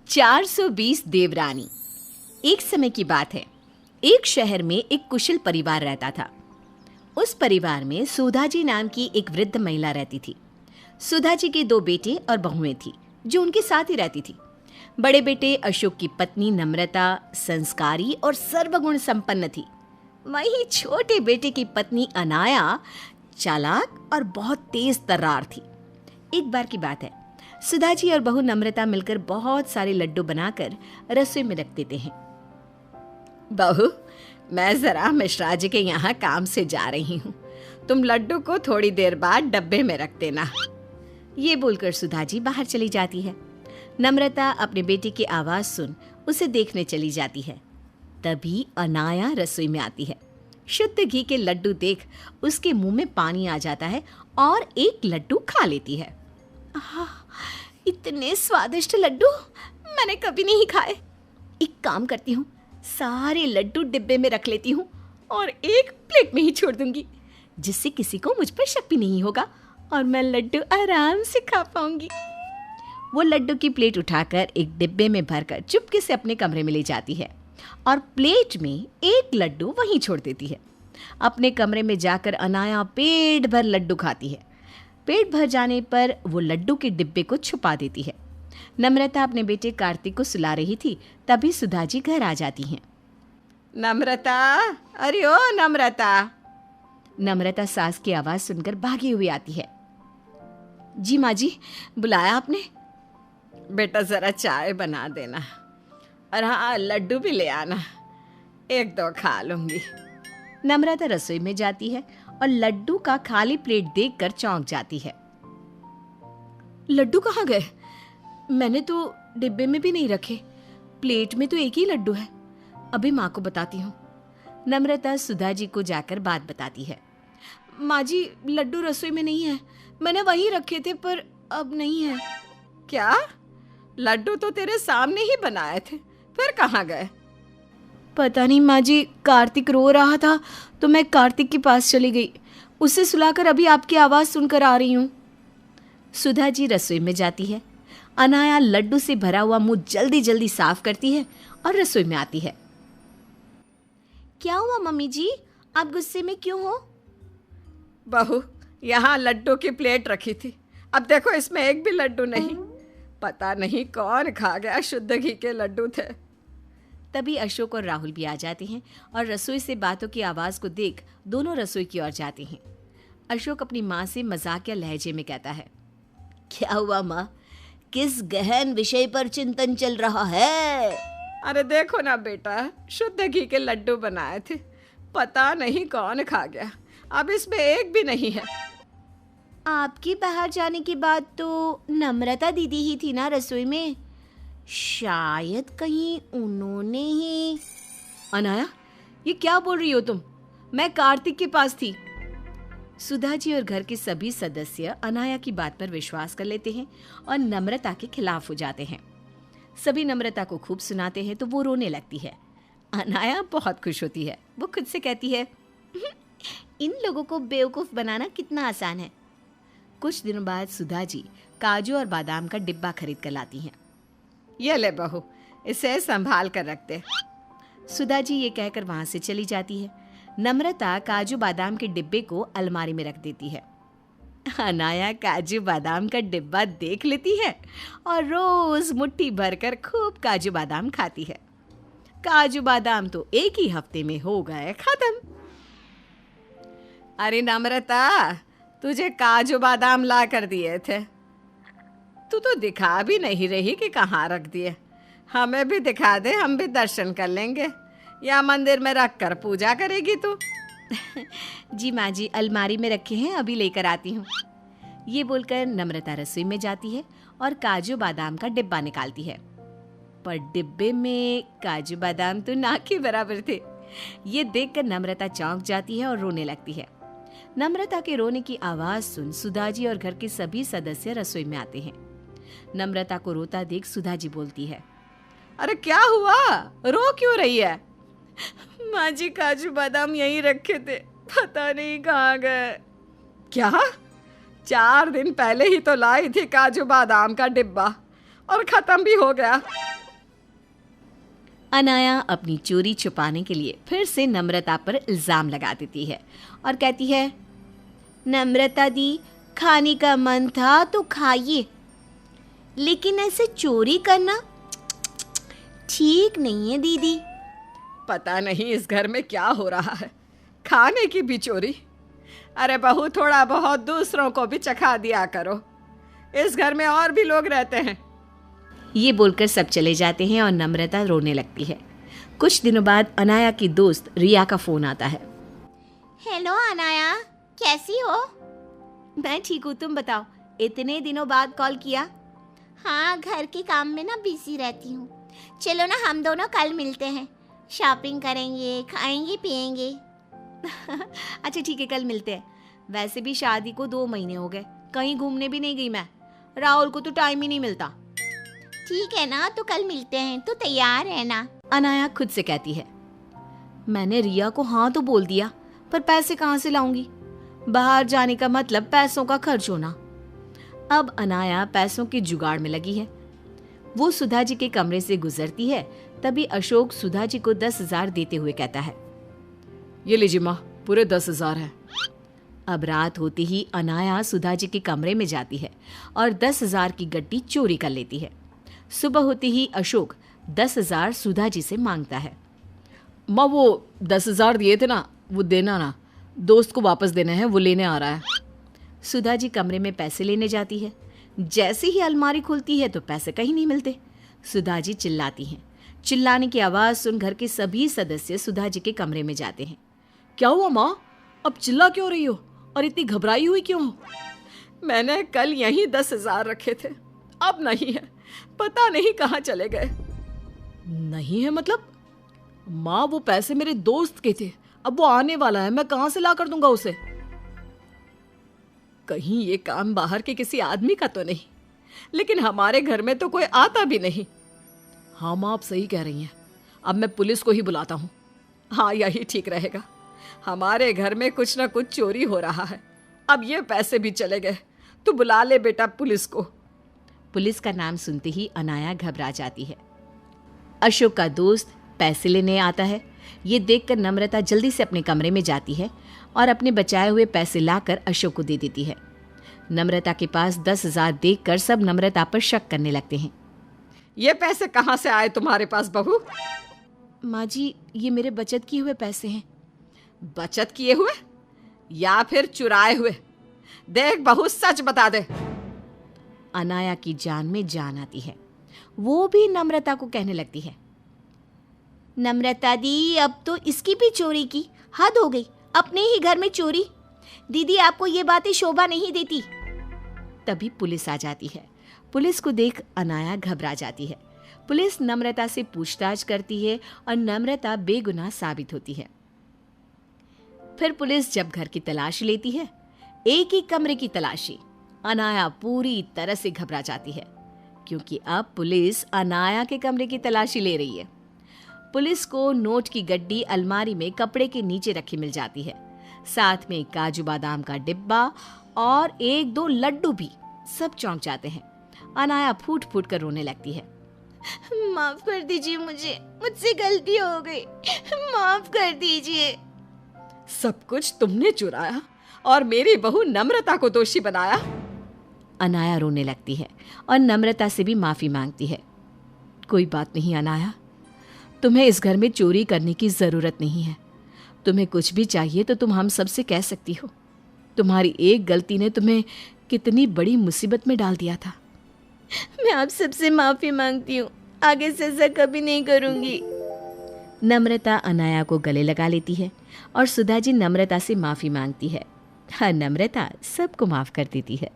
420 देवरानी। एक समय की बात है, एक शहर में एक कुशल परिवार रहता था। उस परिवार में सुधा जी नाम की एक वृद्ध महिला रहती थी। सुधा जी के 2 बेटे और बहुएं थी जो उनके साथ ही रहती थी। बड़े बेटे अशोक की पत्नी नम्रता संस्कारी और सर्वगुण संपन्न थी। वहीं छोटे बेटे की पत्नी अनाया चालाक और बहुत तेज तर्रार थी। एक बार की बात है, सुधा जी और बहू नम्रता मिलकर बहुत सारे लड्डू बनाकर रसोई में रख देते हैं। बहू, मैं जरा मिश्रा जी के यहाँ काम से जा रही हूँ, तुम लड्डू को थोड़ी देर बाद डब्बे में रख देना। ये बोलकर सुधा जी बाहर चली जाती है। नम्रता अपने बेटे की आवाज सुन उसे देखने चली जाती है। तभी अनाया रसोई में आती है। शुद्ध घी के लड्डू देख उसके मुंह में पानी आ जाता है और एक लड्डू खा लेती है। इतने स्वादिष्ट लड्डू मैंने कभी नहीं खाए। एक काम करती हूँ, सारे लड्डू डिब्बे में रख लेती हूँ और एक प्लेट में ही छोड़ दूंगी, जिससे किसी को मुझ पर शक भी नहीं होगा और मैं लड्डू आराम से खा पाऊंगी। वो लड्डू की प्लेट उठाकर एक डिब्बे में भरकर चुपके से अपने कमरे में ले जाती है और प्लेट में एक लड्डू वहीं छोड़ देती है। अपने कमरे में जाकर अनाया पेट भर लड्डू खाती है। पेट भर जाने पर वो लड्डू के डिब्बे को छुपा देती है। नम्रता अपने बेटे कार्तिक को सुला रही थी, तभी सुधा जी घर आ जाती हैं। नम्रता, अरे ओ नम्रता। नम्रता सास की आवाज़ सुनकर भागी हुई आती है। जी माँ जी, बुलाया आपने? बेटा ज़रा चाय बना देना और हाँ, लड्डू भी ले आना, 1-2 खा लूँगी। नम्रता रसोई में जाती है और लड्डू का खाली प्लेट देखकर चौंक जाती है। लड्डू कहाँ गए? मैंने तो डिब्बे में भी नहीं रखे। प्लेट में तो एक ही लड्डू है। अभी माँ को बताती हूँ। नम्रता सुधा जी को जाकर बात बताती है। माँ जी, लड्डू रसोई में नहीं है, मैंने वहीं रखे थे पर अब नहीं है। क्या? लड्डू तो तेरे सामने ही बनाए थे, फिर कहाँ गए? पता नहीं माँ जी, कार्तिक रो रहा था तो मैं कार्तिक के पास चली गई। उसे सुलाकर अभी आपकी आवाज़ सुनकर आ रही हूँ। सुधा जी रसोई में जाती है। अनाया लड्डू से भरा हुआ मुंह जल्दी जल्दी साफ करती है और रसोई में आती है। क्या हुआ मम्मी जी, आप गुस्से में क्यों हो? बहू, यहाँ लड्डू की प्लेट रखी थी, अब देखो इसमें एक भी लड्डू नहीं। पता नहीं कौन खा गया, शुद्ध घी के लड्डू थे। तभी अशोक और राहुल भी आ जाते हैं और रसोई से बातों की आवाज़ को देख दोनों रसोई की ओर जाते हैं। अशोक अपनी माँ से मजाकिया लहजे में कहता है, क्या हुआ माँ, किस गहन विषय पर चिंतन चल रहा है? अरे देखो ना बेटा, शुद्ध घी के लड्डू बनाए थे, पता नहीं कौन खा गया, अब इसमें एक भी नहीं है। आपकी बाहर जाने के बाद तो नम्रता दीदी ही थी ना रसोई में, शायद कहीं उन्होंने ही। अनाया, ये क्या बोल रही हो तुम? मैं कार्तिक के पास थी। सुधा जी और घर के सभी सदस्य अनाया की बात पर विश्वास कर लेते हैं और नम्रता के खिलाफ हो जाते हैं। सभी नम्रता को खूब सुनाते हैं तो वो रोने लगती है। अनाया बहुत खुश होती है। वो खुद से कहती है, इन लोगों को बेवकूफ़ बनाना कितना आसान है। कुछ दिनों बाद सुधा जी काजू और बादाम का डिब्बा खरीद कर लाती हैं। ये ले बहू, इसे संभाल कर रख दे। सुधा जी ये कहकर वहां से चली जाती है। नम्रता काजू बादाम के डिब्बे को अलमारी में रख देती है। अनाया काजू बादाम का डिब्बा देख लेती है और रोज मुट्ठी भरकर खूब काजू बादाम खाती है। काजू बादाम तो एक ही हफ्ते में हो गए खत्म। अरे नम्रता, तुझे काजू बादाम ला कर दिए थे, तू तो दिखा भी नहीं रही कि कहाँ रख दिए। हमें भी दिखा दे, हम भी दर्शन कर लेंगे, या मंदिर में रख कर पूजा करेगी तू? जी माँ जी, अलमारी में रखे हैं, अभी लेकर आती हूँ। ये बोलकर नम्रता रसोई में जाती है और काजू बादाम का डिब्बा निकालती है, पर डिब्बे में काजू बादाम तो ना के बराबर थे। ये देखकर नम्रता चौंक जाती है और रोने लगती है। नम्रता के रोने की आवाज सुन सुधा जी और घर के सभी सदस्य रसोई में आते हैं। नम्रता को रोता देख सुधा जी बोलती है, अरे क्या हुआ, रो क्यों रही है? माँ जी, काजू बादाम यहीं रखे थे, पता नहीं कहाँ गए। क्या? 4 दिन पहले ही तो लाई थी काजू बादाम का डिब्बा, और खत्म भी हो गया। अनाया अपनी चोरी छुपाने के लिए फिर से नम्रता पर इल्जाम लगा देती है और कहती है, नम्रता दी, खाने का मन था तो खाइए, लेकिन ऐसे चोरी करना ठीक नहीं है दीदी। पता नहीं इस घर में क्या हो रहा है, खाने की भी चोरी। अरे बहू, थोड़ा बहुत दूसरों को भी चखा दिया करो, इस घर में और भी लोग रहते हैं। ये बोलकर सब चले जाते हैं और नम्रता रोने लगती है। कुछ दिनों बाद अनाया की दोस्त रिया का फोन आता है। हेलो अनाया, कैसी हो? मैं ठीक हूँ, तुम बताओ, इतने दिनों बाद कॉल किया। हाँ, घर के काम में ना बिजी रहती हूँ। चलो ना हम दोनों कल मिलते हैं, शॉपिंग करेंगे, खाएंगे पिएंगे। अच्छा ठीक है, कल मिलते हैं। वैसे भी शादी को 2 महीने हो गए, कहीं घूमने भी नहीं गई मैं। राहुल को तो टाइम ही नहीं मिलता। ठीक है ना, तो कल मिलते हैं, तो तैयार है ना? अनाया खुद से कहती है, मैंने रिया को हाँ तो बोल दिया, पर पैसे कहाँ से लाऊंगी? बाहर जाने का मतलब पैसों का खर्च होना। अब अनाया पैसों के जुगाड़ में लगी है। वो सुधा जी के कमरे से गुजरती है, तभी अशोक सुधा जी को 10,000 देते हुए कहता है, ये लीजिए माँ, पूरे 10,000 है। अब रात होते ही अनाया सुधा जी के कमरे में जाती है और 10,000 की गड्डी चोरी कर लेती है। सुबह होते ही अशोक 10,000 सुधा जी से मांगता है। माँ, वो 10,000 दिए थे ना, वो देना ना, दोस्त को वापस देने हैं, वो लेने आ रहा है। सुधा जी कमरे में पैसे लेने जाती है। जैसे ही अलमारी खुलती है तो पैसे कहीं नहीं मिलते। सुधा जी चिल्लाती हैं। चिल्लाने की आवाज़ सुन घर के सभी सदस्य सुधा जी के कमरे में जाते हैं। क्या हुआ माँ, अब चिल्ला क्यों रही हो और इतनी घबराई हुई क्यों हो? मैंने कल यहीं 10,000 रखे थे, अब नहीं है, पता नहीं कहाँ चले गए। नहीं है मतलब? माँ, वो पैसे मेरे दोस्त के थे, अब वो आने वाला है, मैं कहाँ से ला कर दूंगा उसे? कहीं ये काम बाहर के किसी आदमी का तो नहीं, लेकिन हमारे घर में तो कोई आता भी नहीं। हाँ माँ, आप सही कह रही हैं, अब मैं पुलिस को ही बुलाता हूँ। हाँ, यही ठीक रहेगा, हमारे घर में कुछ ना कुछ चोरी हो रहा है। अब ये पैसे भी चले गए, तो बुला ले बेटा पुलिस को। पुलिस का नाम सुनते ही अनाया घबरा जाती है। अशोक का दोस्त पैसे लेने आता है। ये देखकर नम्रता जल्दी से अपने कमरे में जाती है और अपने बचाए हुए पैसे लाकर अशोक को दे देती है। नम्रता के पास 10,000 देखकर सब नम्रता पर शक करने लगते हैं। ये पैसे कहाँ से आए तुम्हारे पास बहू? माँ जी, ये मेरे बचत किए हुए पैसे हैं। बचत किए हुए या फिर चुराए हुए? देख बहू, सच बता दे। अनाया की जान में जान आती है। वो भी नम्रता को कहने लगती है, नम्रता दी, अब तो इसकी भी चोरी की हद हो गई, अपने ही घर में चोरी। दीदी, आपको ये बातें शोभा नहीं देती। तभी पुलिस आ जाती है। पुलिस को देख अनाया घबरा जाती है। पुलिस नम्रता से पूछताछ करती है और नम्रता बेगुनाह साबित होती है। फिर पुलिस जब घर की तलाशी लेती है, एक ही कमरे की तलाशी, अनाया पूरी तरह से घबरा जाती है, क्योंकि अब पुलिस अनाया के कमरे की तलाशी ले रही है। पुलिस को नोट की गड्डी अलमारी में कपड़े के नीचे रखी मिल जाती है, साथ में काजू बादाम का डिब्बा और 1-2 लड्डू भी। सब चौंक जाते हैं। अनाया फूट फूट कर रोने लगती है। माफ कर दीजिए मुझे, मुझसे गलती हो गई, माफ कर दीजिए। सब कुछ तुमने चुराया और मेरी बहू नम्रता को दोषी बनाया। अनाया रोने लगती है और नम्रता से भी माफी मांगती है। कोई बात नहीं अनाया, तुम्हें इस घर में चोरी करने की जरूरत नहीं है। तुम्हें कुछ भी चाहिए तो तुम हम सबसे कह सकती हो। तुम्हारी एक गलती ने तुम्हें कितनी बड़ी मुसीबत में डाल दिया था। मैं आप सबसे माफी मांगती हूँ, आगे से ऐसा कभी नहीं करूंगी। नम्रता अनाया को गले लगा लेती है और सुधा जी नम्रता से माफी मांगती है। हाँ, नम्रता सबको माफ कर देती है।